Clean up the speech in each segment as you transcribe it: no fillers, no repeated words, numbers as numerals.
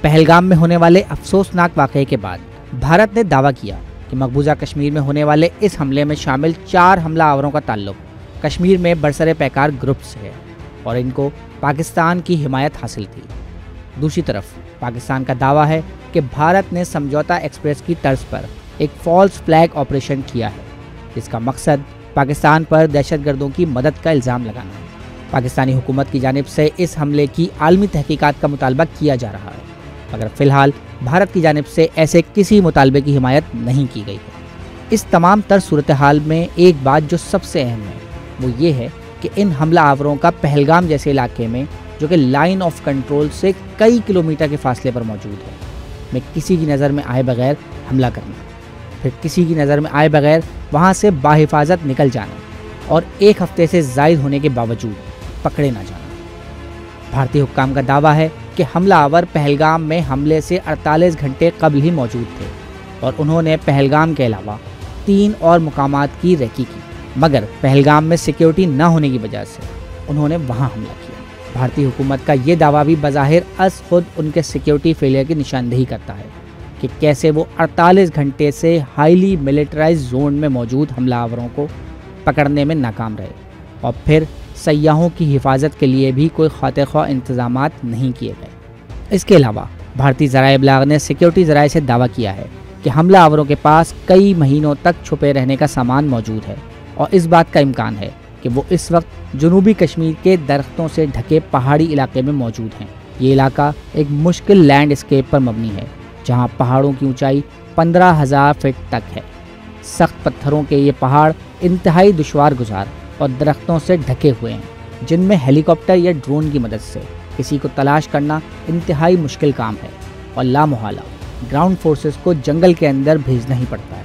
پہلگام میں ہونے والے افسوسناک واقعے کے بعد بھارت نے دعویٰ کیا کہ مقبوضہ کشمیر میں ہونے والے اس حملے میں شامل 4 حملہ آوروں کا تعلق کشمیر میں برسر پیکار گروپ سے ہے اور ان کو پاکستان کی حمایت حاصل تھی۔ دوسری طرف پاکستان کا دعویٰ ہے کہ بھارت نے سمجھوتا ایکسپریس کی طرز پر ایک فالس فلیگ آپریشن کیا ہے، جس کا مقصد پاکستان پر دہشت گردوں کی مدد کا الزام لگانا ہے۔ پاکستانی حکومت کی جانب سے اس حملے کی عالمی تحقیقات کا مطالبہ کیا جا رہا ہے، مگر فی الحال بھارت کی جانب سے ایسے کسی مطالبے کی حمایت نہیں کی گئی ہے۔ اس تمام تر صورتحال میں ایک بات جو سب سے اہم ہے وہ یہ ہے کہ ان حملہ آوروں کا پہلگام جیسے علاقے میں، جو کہ لائن آف کنٹرول سے کئی کلومیٹر کے فاصلے پر موجود ہے، میں کسی کی نظر میں آئے بغیر حملہ کرنا، پھر کسی کی نظر میں آئے بغیر وہاں سے باحفاظت نکل جانا اور 1 ہفتے سے زائد ہونے کے باوجود پکڑے نہ جانا۔ بھارتی حکام کا دعویٰ ہے کہ حملہ آور پہلگام میں حملے سے 48 گھنٹے قبل ہی موجود تھے اور انہوں نے پہلگام کے علاوہ 3 اور مقامات کی ریکی کی، مگر پہلگام میں سیکیورٹی نہ ہونے کی وجہ سے انہوں نے وہاں حملہ کیا۔ بھارتی حکومت کا یہ دعویٰ بھی بظاہر از خود ان کے سیکیورٹی فیلئر کی نشاندہی کرتا ہے کہ کیسے وہ 48 گھنٹے سے ہائیلی ملٹرائز زون میں موجود حملہ آوروں کو پکڑنے میں ناکام رہے اور پھر سیاحوں کی حفاظت کے لیے بھی کوئی خاطر خواہ انتظامات نہیں کیے گئے۔ اس کے علاوہ بھارتی ذرائع ابلاغ نے سیکیورٹی ذرائع سے دعویٰ کیا ہے کہ حملہ آوروں کے پاس کئی مہینوں تک چھپے رہنے کا سامان موجود ہے اور اس بات کا امکان ہے کہ وہ اس وقت جنوبی کشمیر کے درختوں سے ڈھکے پہاڑی علاقے میں موجود ہیں۔ یہ علاقہ ایک مشکل لینڈ اسکیپ پر مبنی ہے، جہاں پہاڑوں کی اونچائی 15,000 فٹ تک ہے۔ سخت پتھروں کے یہ پہاڑ انتہائی دشوار گزار اور درختوں سے ڈھکے ہوئے ہیں، جن میں ہیلی کاپٹر یا ڈرون کی مدد سے کسی کو تلاش کرنا انتہائی مشکل کام ہے اور لامحالہ گراؤنڈ فورسز کو جنگل کے اندر بھیجنا ہی پڑتا ہے۔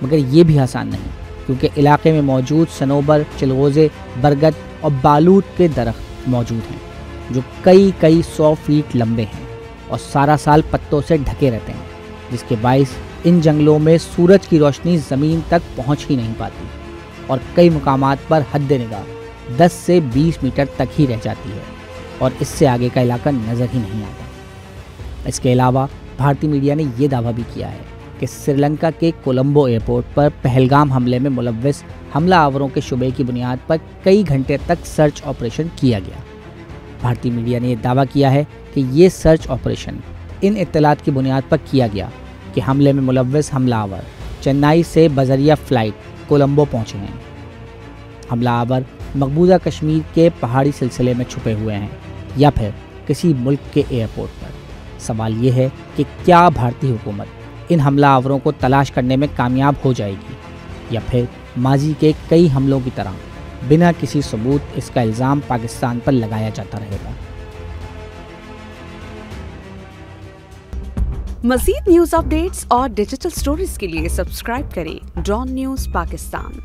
مگر یہ بھی آسان نہیں، کیونکہ علاقے میں موجود صنوبر، چلغوزے، برگد اور بالوت کے درخت موجود ہیں جو کئی 100 فیٹ لمبے ہیں اور سارا سال پتوں سے ڈھکے رہتے ہیں، جس کے باعث ان جنگلوں میں سورج کی روشنی زمین تک پہنچ ہی نہیں پاتی اور کئی مقامات پر حد نگاہ 10 سے 20 میٹر تک ہی رہ جاتی ہے اور اس سے آگے کا علاقہ نظر ہی نہیں آتا۔ اس کے علاوہ بھارتی میڈیا نے یہ دعویٰ بھی کیا ہے کہ سری لنکا کے کولمبو ایئرپورٹ پر پہلگام حملے میں ملوث حملہ آوروں کے شبے کی بنیاد پر کئی گھنٹے تک سرچ آپریشن کیا گیا۔ بھارتی میڈیا نے یہ دعویٰ کیا ہے کہ یہ سرچ آپریشن ان اطلاعات کی بنیاد پر کیا گیا کہ حملے میں ملوث حملہ آور چنئی سے بذریعہ فلائٹ کولمبو پہنچے ہیں۔ حملہ آور مقبوضہ کشمیر کے پہاڑی سلسلے میں چھپے ہوئے ہیں یا پھر کسی ملک کے ایئرپورٹ پر۔ سوال یہ ہے کہ کیا بھارتی حکومت ان حملہ آوروں کو تلاش کرنے میں کامیاب ہو جائے گی یا پھر ماضی کے کئی حملوں کی طرح بنا کسی ثبوت اس کا الزام پاکستان پر لگایا جاتا رہے گا۔ مزید نیوز اپ ڈیٹس اور ڈیجیٹل سٹوریز کے لیے سبسکرائب کریں ڈان نیوز پاکستان۔